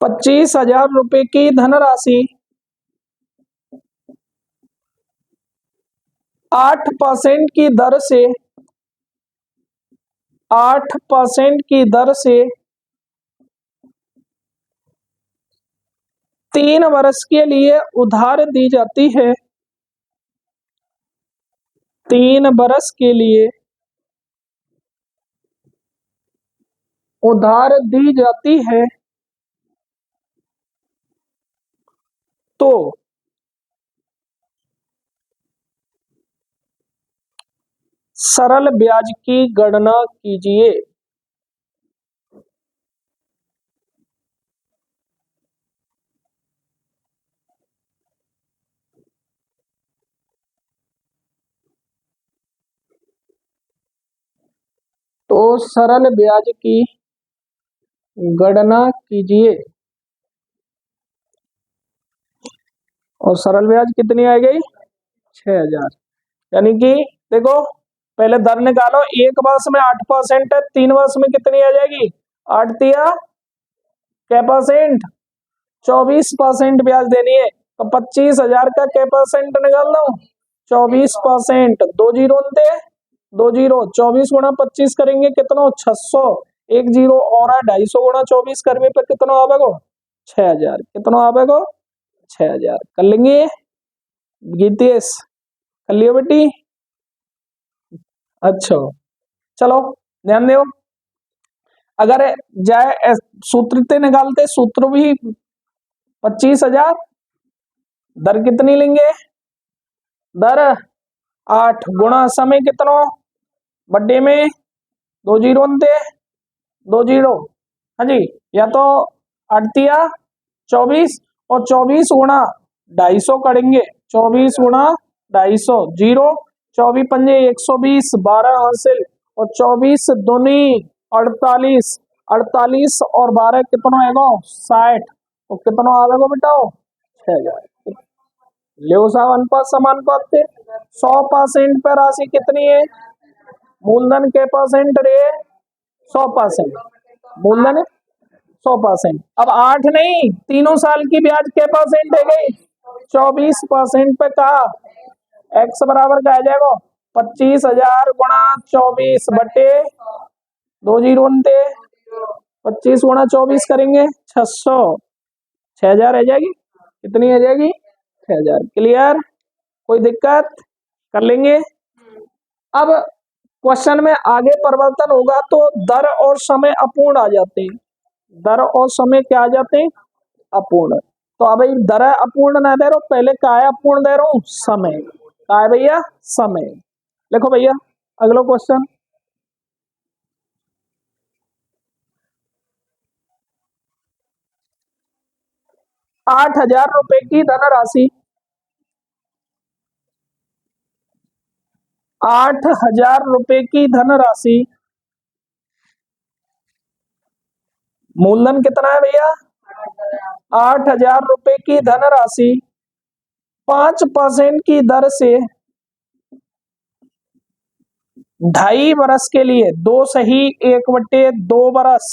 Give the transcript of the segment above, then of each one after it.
25,000 रुपए की धनराशि 8% की दर से 8% की दर से 3 वर्ष के लिए उधार दी जाती है। 3 वर्ष के लिए उधार दी जाती है तो सरल ब्याज की गणना कीजिए। तो सरल ब्याज की गणना कीजिए और सरल ब्याज कितनी आ गई 6,000। यानी कि देखो पहले दर निकालो, 1 वर्ष में 8% है, 3 वर्ष में कितनी आ जाएगी 8 तिया क्या परसेंट 24% ब्याज देनी है। तो 25,000 का क्या परसेंट निकाल दो 24%। 2 जीरो थे 2 जीरो 24 गुणा 25 करेंगे कितना 600, 1 जीरो और 250 गुणा 24 करने पे कितना आवेगा 6,000। कितना आवेगा 6,000। कर लेंगे गीतेश, कर लियो बेटी। अच्छा चलो ध्यान दो, अगर जाए सूत्र से निकालते सूत्र भी 25,000, दर कितनी लेंगे दर 8 गुणा समय कितना बड्डे में 2 जीरो थे 2 जीरो, हाँ जी, या तो 8 तिया 24 और 24 गुणा 250 करेंगे 24 गुणा 250 जीरो 24 पंजे 120 12 हासिल और 24 दूनी 48 48 और 12 कितना आएगा 60। तो कितना आएगा बेटा 6,000। ले साहब अनुपात समानुपात थे 100% पर राशि कितनी है मूलधन के परसेंट रे 100%, मूलधन 100%। अब 8 नहीं तीनों साल की ब्याज के परसेंट है गई 24% पे कहा x बराबर का आ जाएगा 25,000 गुणा 24 बटे 2 जीरो थे 25 गुणा 24 करेंगे 600, 6,000 आ जाएगी। कितनी आ जाएगी 6,000। क्लियर, कोई दिक्कत, कर लेंगे। अब क्वेश्चन में आगे परिवर्तन होगा तो दर और समय अपूर्ण आ जाते हैं। दर और समय क्या आ जाते हैं अपूर्ण। तो अब दर अपूर्ण ना दे रहा हूं, पहले क्या है अपूर्ण दे रहा हूं समय। क्या है भैया समय। लिखो भैया अगला क्वेश्चन। ₹8,000 की धनराशि 8,000 की धनराशि मूलधन कितना है भैया 8,000 की धनराशि 5% की दर से 2.5 वर्ष के लिए 2 सही 1/2 वर्ष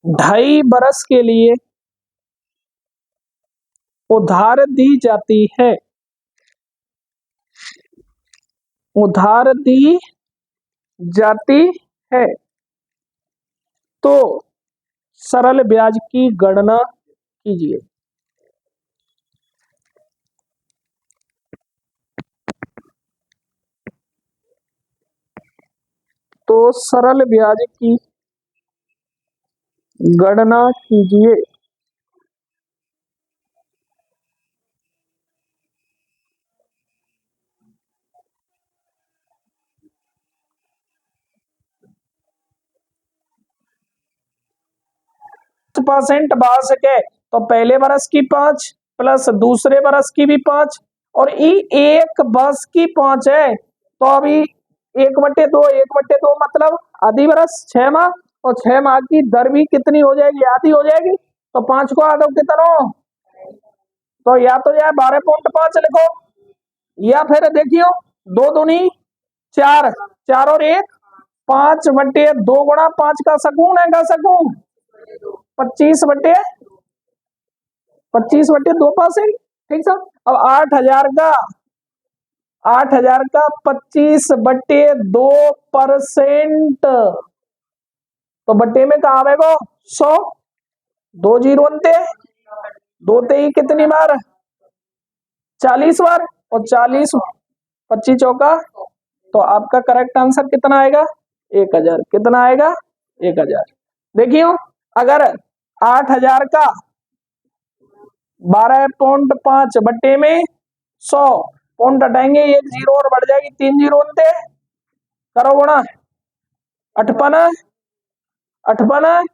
2.5 वर्ष के लिए उधार दी जाती है। उधार दी जाती है तो सरल ब्याज की गणना कीजिए। तो सरल ब्याज की गणना कीजिए। % बास के तो पहले बरस की 5 प्लस दूसरे बरस की भी 5 और एक वर्ष की 5 है तो अभी 1/2 1/2 मतलब आधी बरस 6 माह और 6 माह की दर भी कितनी हो जाएगी आधी हो जाएगी। तो 5 को आगे कितना तो या तो यार 12.5 लिखो या फिर देखियो 2 दूनी 4 4 और 1 5/2 गुणा 5 का सकून है का सकून 25/2%। ठीक सर। अब 8,000 का 25/2%, तो बट्टे में कहा आवेगा 100, 2 जीरो अंते, 2 ते ही कितनी बार 40 बार, और 40 25 चौका, तो आपका करेक्ट आंसर कितना आएगा 1000। कितना आएगा 1000। देखियो अगर 8,000 का 12.5 बट्टे में 100 पॉइंट हटाएंगे, एक जीरो और बढ़ जाएगी, 3 जीरो अंते, करो गुणा 58 58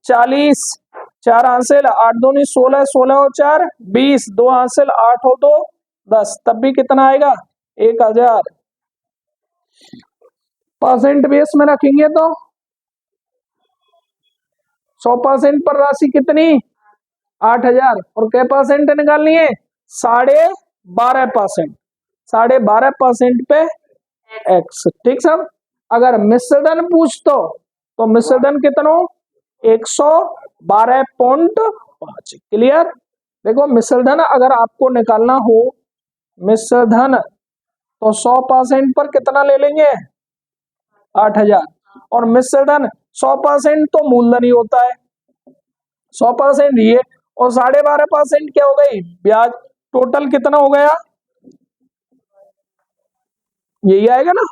40, 4 हासिल 8 दूनी 16, 16 और 4 20, 2 हासिल 8 और 2 10, तब भी कितना आएगा 1000। परसेंट बेस में रखेंगे तो 100% पर राशि कितनी 8,000, और क्या परसेंट निकालनी है 12.5%, 12.5% पे x। ठीक सब। अगर मिश्रधन पूछ तो मिश्रधन कितना 112.5। क्लियर। देखो मिश्रधन अगर आपको निकालना हो मिश्रधन तो 100% पर कितना ले लेंगे 8,000, और मिश्रधन 100% तो मूलधन ही होता है 100% ये, और 12.5% क्या हो गई ब्याज। टोटल कितना हो गया यही आएगा ना,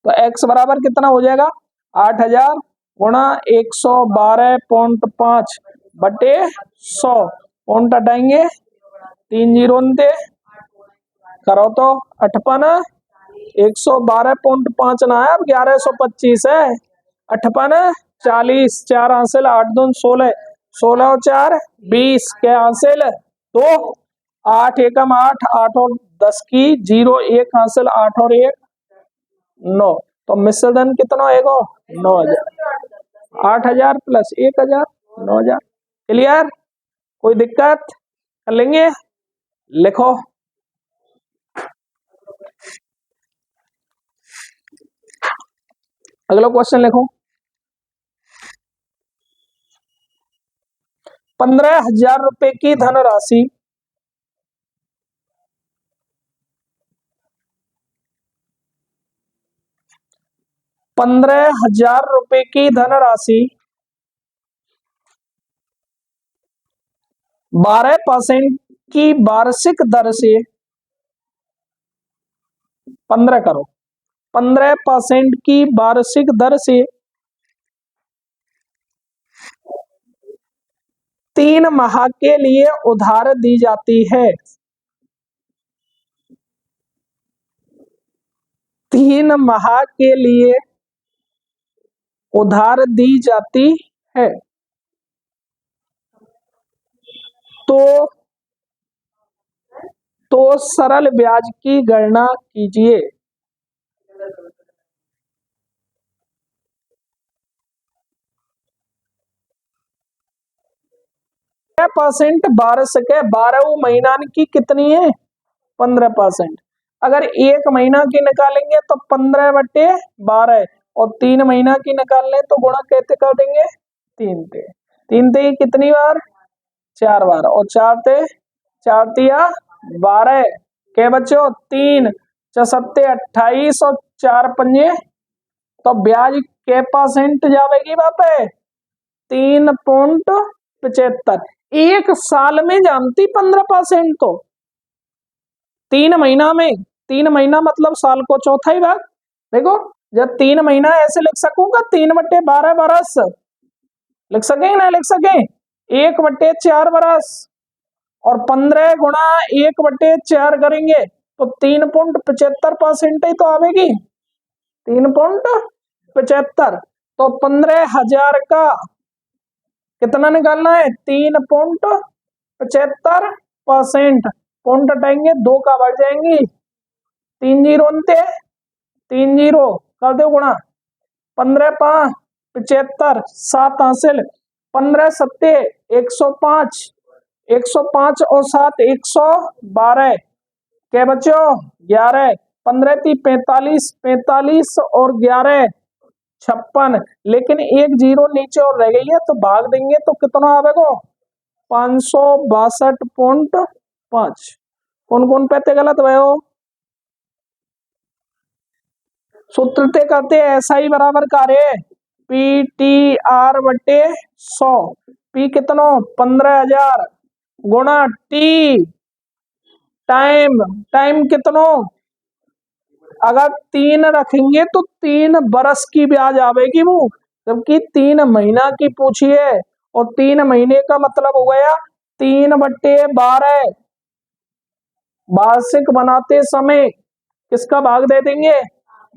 तो x बराबर कितना हो जाएगा 8,000 गुणा 112.5 बटे 100, पॉइंट हटाएंगे 3 जीरो अंते, करो तो 58, 112.5 ना है अब 1125 है, 58 40, 4 हासिल 8 दून 16, 16 और 4 20, के हासिल 2, 8 एकम 8, 8 और 10 की 0, 1 हासिल 8 और 1 9, तो मिश्रधन कितना आएगा 9,000। 8,000 प्लस 1,000 9,000। क्लियर। कोई दिक्कत कर लेंगे। लिखो अगला क्वेश्चन लिखो। 15,000 रुपए की धनराशि 15,000 रुपए की धनराशि 12% की वार्षिक दर से 15 करो 15% की वार्षिक दर से 3 माह के लिए उधार दी जाती है। 3 माह के लिए उधार दी जाती है, तो सरल ब्याज की गणना कीजिए। परसेंट वार्षिक है, 12 महीना की कितनी है 15%। अगर एक महीना की निकालेंगे तो 15/12, और 3 महीना की निकाल लें तो गुणा कैसे कर देंगे 3 ते कितनी बार 4 बार, और 4 तिया 12 के बच्चों 3 चौसत्ते 28 और 4 पंजे, तो ब्याज के परसेंट जाएगी वहां पे 3.75। एक साल में जानती 15%, तो 3 महीना में 3 महीना मतलब साल को चौथा ही भाग। देखो जब 3 महीना ऐसे लिख सकूंगा 3/12 बरस लिख सके ना लिख सके 1/4 बरस, और 15 गुणा 1/4 करेंगे तो 3.75% ही तो आवेगी 3.75। तो 15,000 का कितना निकालना है 3.75%, पॉइंट हटाएंगे 2 का बढ़ जाएंगी 3 जीरो अंते 3 जीरो कर दो गुणा 15 5 75 7 हासिल 15 सत्ते 105, 105 और 7 112 क्या बच्चों 11, 15 × 3 45, 45 और 11 56, लेकिन एक जीरो नीचे और रह गई है तो भाग देंगे तो कितना आवेगा 562.5। कौन कौन पे गलत भयो? सूत्र ते करते ऐसा ही बराबर कार्य पी टी आर बटे 100। पी कितनो 15,000 गुणा टी टाइम, टाइम कितनो, अगर 3 रखेंगे तो 3 बरस की ब्याज आवेगी वो, जबकि 3 महीना की पूछी है और 3 महीने का मतलब हो गया 3/12। वार्षिक बनाते समय किसका भाग दे देंगे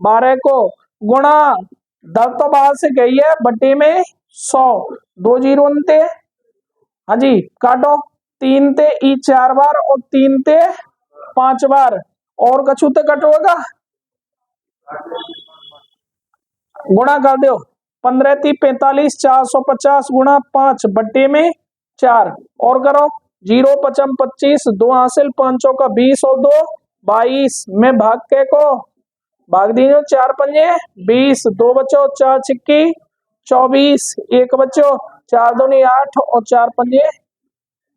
12 को, गुणा दर तो बाहर से गई है बटे में 100, 2 जीरो थे, हाँ जी काटो, 3 थे ई 4 बार और 3 थे 5 बार, और कछू तो कटोगा, गुणा कर दो, 15 × 45 450 गुणा 5 बट्टे में 4, और करो 0 5 25 2 हासिल 5 का 20 और 2 22 में भाग के को भाग दीजिए 4 पंजे 20, 2 बचो 4 छिक्की 24, 1 बचो 4 दूनी 8 और 4 पंजे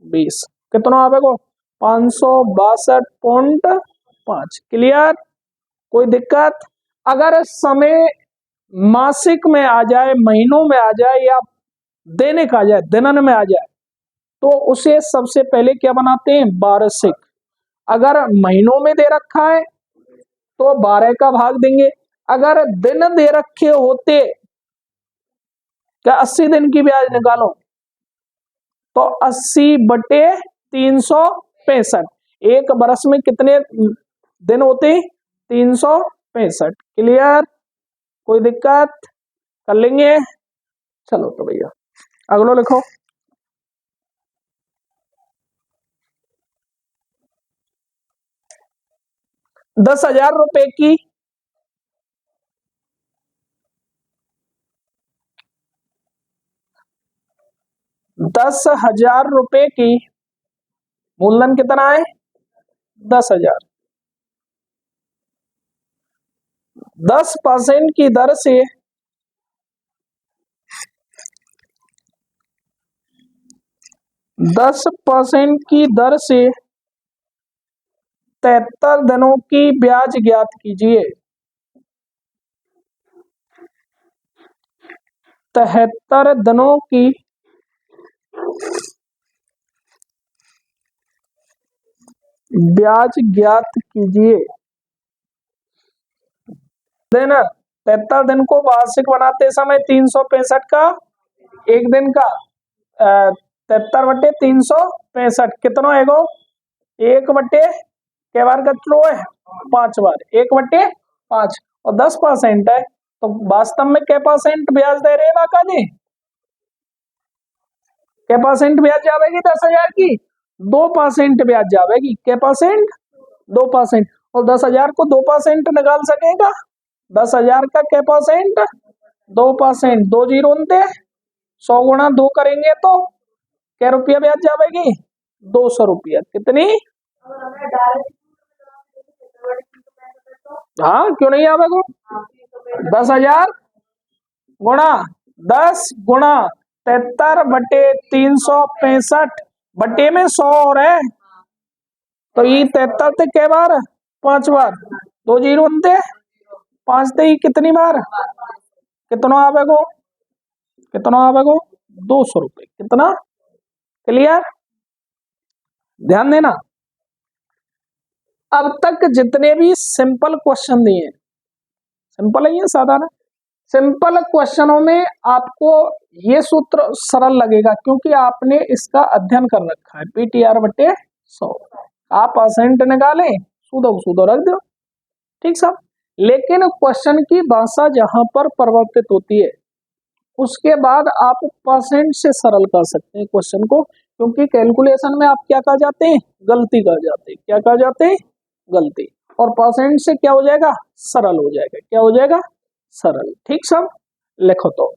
20, कितना आवेगा 562.5। क्लियर? कोई दिक्कत? अगर समय मासिक में आ जाए, महीनों में आ जाए या दैनिक आ जाए, दिनन में आ जाए, तो उसे सबसे पहले क्या बनाते हैं वार्षिक। अगर महीनों में दे रखा है तो 12 का भाग देंगे, अगर दिन दे रखे होते क्या 80 दिन की ब्याज निकालो तो 80/365, एक बरस में कितने दिन होते 365। क्लियर? कोई दिक्कत? कर लेंगे? चलो तो भैया अगलो लिखो। 10,000 रुपए की 10,000 रुपए की मूलधन कितना है 10,000, 10% की दर से 10% की दर से 73 दिनों की ब्याज ज्ञात कीजिए। 73 दिनों की ब्याज ज्ञात कीजिए। दिन 73 दिन को वार्षिक बनाते समय 365 का एक दिन का 73/365 कितना है गो 1/, कै बार कटलो है 5 बार, 1/5 और 10% है तो वास्तव में कै परसेंट ब्याज दे रहे हैं जी, कै परसेंट ब्याज जाएगी 10,000 की 2% ब्याज जाएगी, कै परसेंट 2%, और 10,000 को 2% निकाल सकेगा 10,000 का कै परसेंट 2%, 2 जीरो थे 100 गुणा 2 करेंगे तो क्या रुपया ब्याज जाएगी 200 रुपया। कितनी? हाँ क्यों नहीं आवेगा 10,000 गुणा 10 गुणा 73/365 बटे में 100 और है तो ये 73 थे कै बार 5 बार, 2 जीरो थे 5 थे कितनी बार, कितना आवेगा 200 रुपये। कितना? क्लियर? ध्यान देना, अब तक जितने भी सिंपल क्वेश्चन दिए, सिंपल है ये साधारण, सिंपल क्वेश्चनों में आपको ये सूत्र सरल लगेगा क्योंकि आपने इसका अध्ययन कर रखा है PTR/100, आप परसेंट निकालें सूदो सूदो रख दो, ठीक सब। लेकिन क्वेश्चन की भाषा जहां पर परिवर्तित होती है उसके बाद आप परसेंट से सरल कर सकते हैं क्वेश्चन को, क्योंकि कैलकुलेशन में आप क्या कर जाते हैं गलती कर जाते हैं, क्या कर जाते हैं गलती, और परसेंट से क्या हो जाएगा सरल हो जाएगा, क्या हो जाएगा सरल, ठीक सब। लिखो तो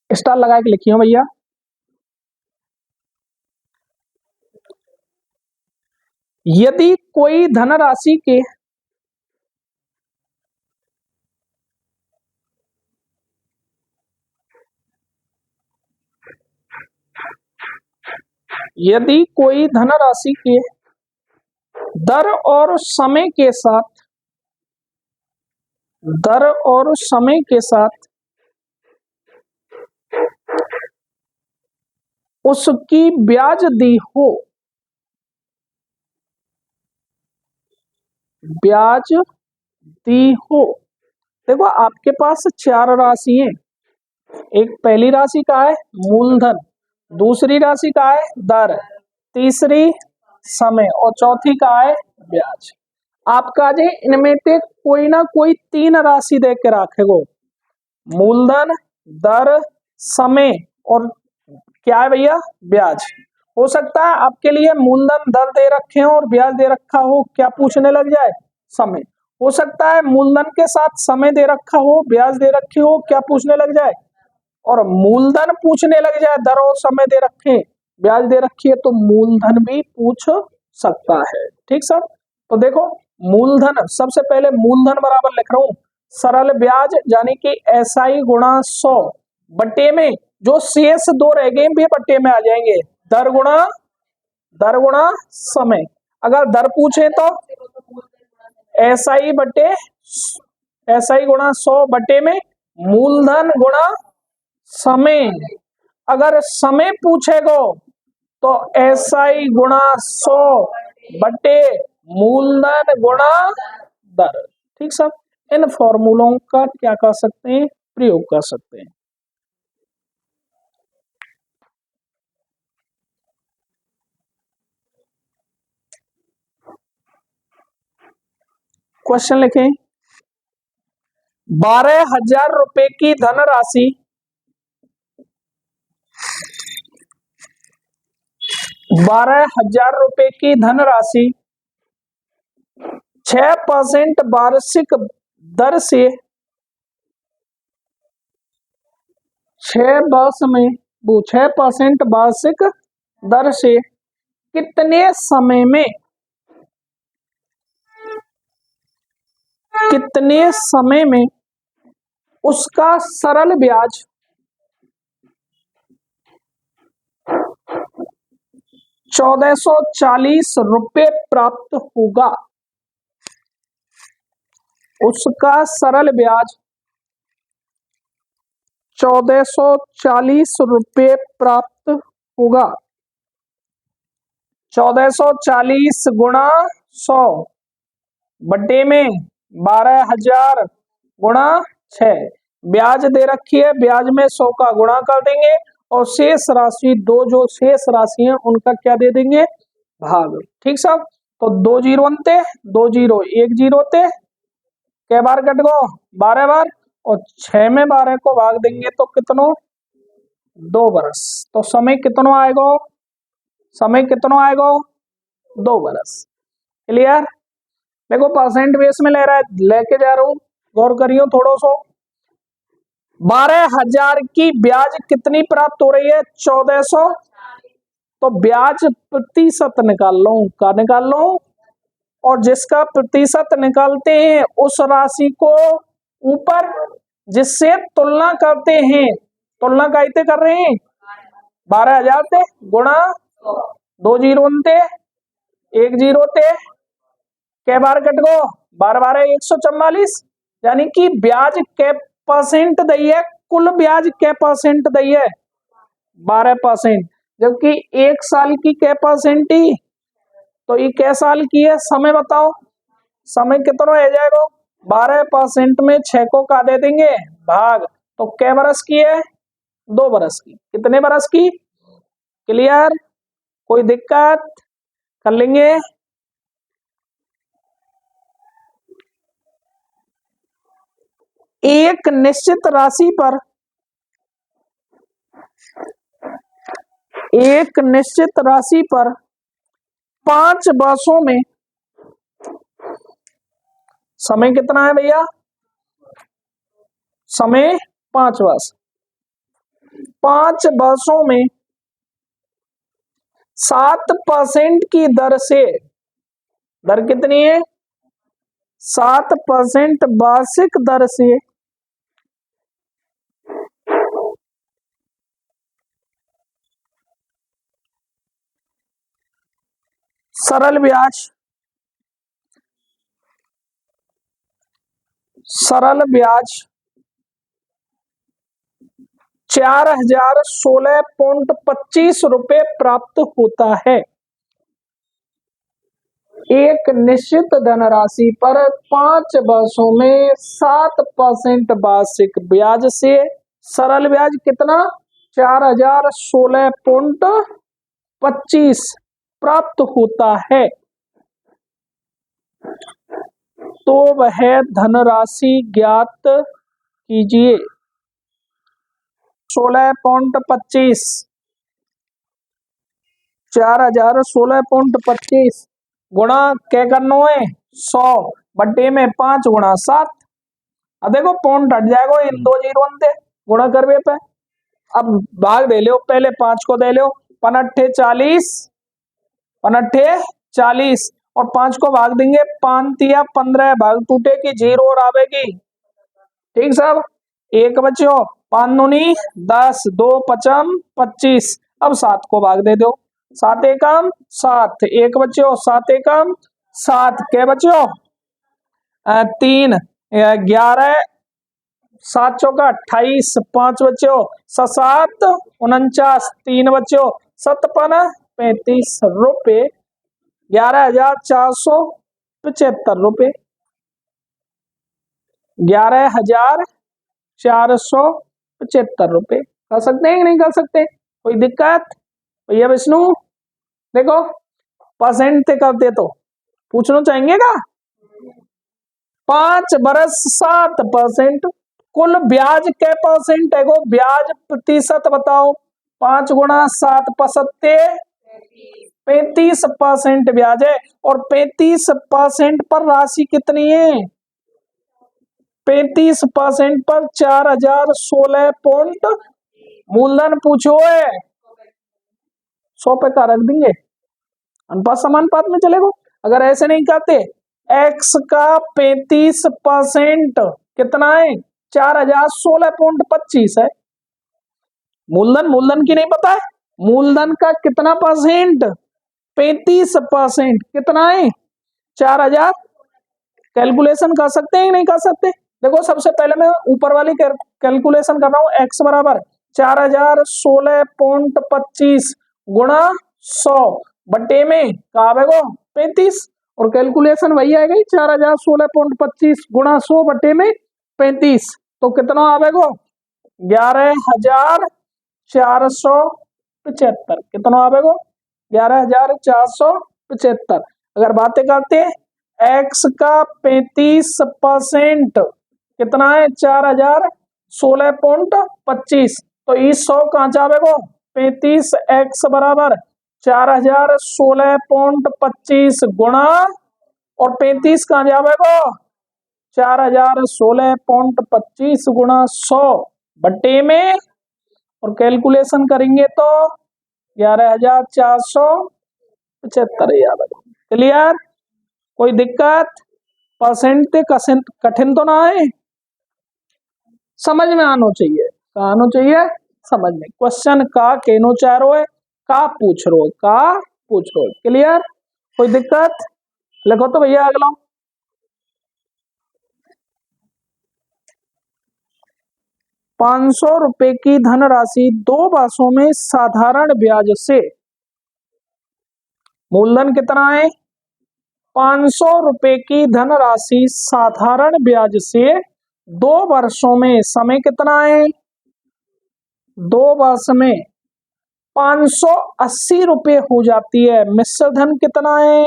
स्टार लगा के लिखियो भैया। यदि कोई धनराशि के यदि कोई धनराशि के दर और समय के साथ उसकी ब्याज दी हो, देखो आपके पास 4 राशि हैं। एक पहली राशि का है मूलधन, दूसरी राशि का है दर, तीसरी समय और चौथी का है ब्याज। आपका जे इनमें से कोई ना कोई 3 राशि दे के रखेगो, मूलधन, दर, समय और क्या है भैया ब्याज। हो सकता है आपके लिए मूलधन दर दे रखे हो और ब्याज दे रखा हो, क्या पूछने लग जाए समय। हो सकता है मूलधन के साथ समय दे रखा हो, ब्याज दे रखी हो, क्या पूछने लग जाए, और मूलधन पूछने लग जाए, दर और समय दे रखे, ब्याज दे रखी है तो मूलधन भी पूछ सकता है। ठीक सर, तो देखो मूलधन, सबसे पहले मूलधन बराबर लिख रहा हूं सरल ब्याज यानी कि SI गुणा 100 बट्टे में जो शेष 2 रह गए भी बट्टे में आ जाएंगे, दर गुणा समय। अगर दर पूछे तो SI गुणा 100 बट्टे में मूलधन गुणा समय। अगर समय पूछेगो तो SI गुणा 100 बट्टे मूलधन गुणा दर। ठीक सब, इन फॉर्मूलों का क्या कर सकते हैं, प्रयोग कर सकते हैं। क्वेश्चन लिखें, 12,000 रुपए की धनराशि 12,000 रुपए की धनराशि 6% वार्षिक दर से 6% वार्षिक दर से कितने समय में उसका सरल ब्याज 1440 रुपए प्राप्त होगा। उसका सरल ब्याज 1440 रुपए प्राप्त होगा। 1440 गुणा 100 बट्टे में 12,000 गुणा 6, ब्याज दे रखी है, ब्याज में 100 का गुणा कर देंगे और शेष राशि जो शेष राशि है उनका क्या दे देंगे, भाग। ठीक सब, तो 2 जीरो अंते, 2 जीरो 1 जीरो ते, कै बार कट गो 12 बार, और 6 में 12 को भाग देंगे तो कितनो 2 बरस। तो समय कितनो आएगो, 2 बरस। क्लियर, देखो परसेंट बेस में ले रहा है, लेके जा रहा हूं, गौर करियो थोड़ो सो। 12,000 की ब्याज कितनी प्राप्त हो रही है, 1400, तो ब्याज प्रतिशत निकाल लो, का निकाल लो, और जिसका प्रतिशत निकालते हैं उस राशि को ऊपर जिससे तुलना करते हैं, तुलना कैसे कर रहे हैं, 12,000 से गुणा 2 जीरो अंते 1 जीरो ते, कै बार कट गो 12 12 144, यानी कि ब्याज कै परसेंट दी है, कुल ब्याज कै परसेंट दी है 12%, जबकि 1 साल की कै परसेंट ही, तो ये कै साल की है, समय बताओ, समय कितना रह जाएगा, 12% में 6 को का दे देंगे भाग, तो कै बरस की है, 2 बरस की। कितने बरस की, क्लियर, कोई दिक्कत, कर लेंगे। एक निश्चित राशि पर 5 वर्षों में, समय कितना है भैया, समय 5 वर्ष, 5 वर्षों में 7% की दर से दर कितनी है? 7% वार्षिक दर से सरल ब्याज 4016.25 प्राप्त होता है। एक निश्चित धनराशि पर 5 वर्षों में 7% वार्षिक ब्याज से सरल ब्याज कितना? 4016.25 प्राप्त होता है। तो वह धनराशि ज्ञात कीजिए। 16.25 4016.25 गुणा क्या करना है? 100 बट्टे में 5 गुणा 7। अब देखो पॉइंट हट जाएगा, इन दो जीरो थे गुणा करवे पे। अब भाग दे लो, पहले 5 को दे लो, 5 और 5 को भाग देंगे 5 तिया 15 भाग टूटे की 0 और आवेगी। ठीक सब, एक बच्चों 5 दूनी 10, 2 पचम 25। अब 7 को भाग दे दो, 7 एकम 7, एक बच्चों 7 एकम 7 के बच्चों 3, 11 7 चौका 28, 5 बच्चों 7 49, 3 बच्चों 57 35 रुपये, 11,475 रुपये, 11,475 रुपये। कर सकते हैं कि नहीं कर सकते? कोई दिक्कत भैया विष्णु? देखो परसेंट से करते तो पूछना चाहेंगे का? 5 बरस 7%, कुल ब्याज के परसेंट है, ब्याज प्रतिशत बताओ। 5 गुणा 7 पचहत्ते 35% ब्याज है। और 35% पर राशि कितनी है? 35% पर 4016 पॉइंट मूलधन पूछो है, 100 पे का रख देंगे, अनुपात समानुपात में चलेगा। अगर ऐसे नहीं करते, x का 35% कितना है? 4016.25 है। मूलधन की नहीं पता है, मूलधन का कितना परसेंट? 35%, कितना है? 4000। कैलकुलेशन कर सकते हैं नहीं कर सकते? देखो सबसे पहले मैं ऊपर वाली कैलकुलेशन कर रहा हूं, x बराबर 4016.25 गुणा 100 बटे में का आवेगा 35, और कैलकुलेशन वही आएगी 4016.25 गुणा 100 बटे में 35, तो कितना आवेगा? 11,475। कितना आवेगा? 11,475। अगर बातें करते हैं, एक्स का 35% कितना है? 4016.25, तो इस 100 कहाँ जावेगा? 35x बराबर 4016.25 गुणा, और 35 कहाँ जावेगा? 4016.25 गुणा 100 बटे में, और कैलकुलेशन करेंगे तो 11,475 याद। क्लियर? कोई दिक्कत? परसेंट कठिन तो ना है, समझ में आना चाहिए, आना चाहिए समझ में। क्वेश्चन का केनो चारो है, का पूछ रो, का पूछ रो। क्लियर? कोई दिक्कत? लिखो तो भैया अगला। 500 रुपए की धनराशि 2 वर्षों में साधारण ब्याज से, मूलधन कितना है? 500 रुपए की धनराशि साधारण ब्याज से 2 वर्षों में, समय कितना है? 2 वर्ष में 580 रुपए हो जाती है। मिश्र धन कितना है?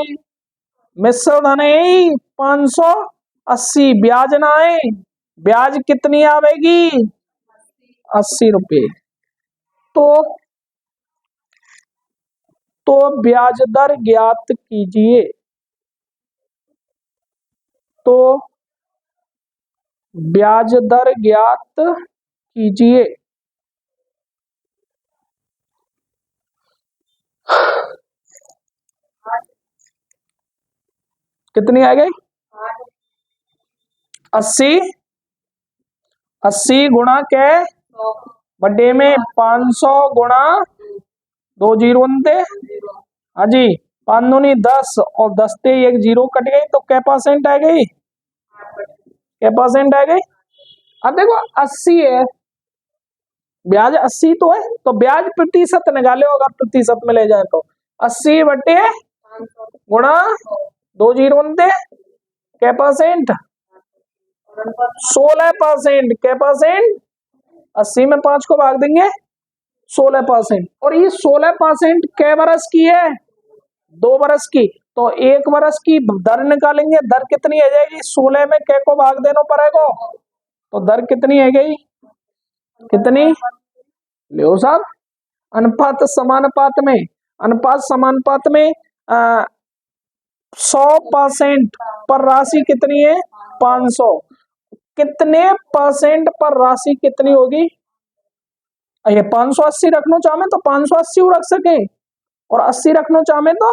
मिश्र धन है 580, ब्याज ना है, ब्याज कितनी आवेगी? 80 रुपए। तो ब्याज दर ज्ञात कीजिए। तो ब्याज दर ज्ञात कीजिए। कितनी आ गई 80, 80 गुणा के बटे में 500 गुणा 2 जीरो थे। हाँ जी, 5 दूनी 10 और 10 से एक जीरो कट गई तो क्या परसेंट आ गई, क्या परसेंट आ गई। अब देखो 80 है, ब्याज 80 तो है, तो ब्याज प्रतिशत निकाले होगा, प्रतिशत में ले जाए तो 80 बटे गुणा 2 जीरो थे, क्या परसेंट 16%, क्या परसेंट 80 में 5 को भाग देंगे 16%। और ये 16% कै बरस की है, 2 बरस की, तो 1 बरस की दर निकालेंगे, दर कितनी आ जाएगी, 16 में कै को भाग देना पड़ेगा, तो दर कितनी है गई, कितनी लो साहब, अनुपात समानुपात में, अनुपात समानुपात में 100% पर राशि कितनी है 500, कितने परसेंट पर राशि कितनी होगी, ये 580 रखना चाहे तो 580 रख सके, और 80 रखना चाहे तो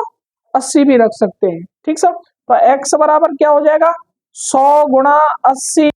80 भी रख सकते हैं। ठीक सर, तो x बराबर क्या हो जाएगा 100 गुणा 80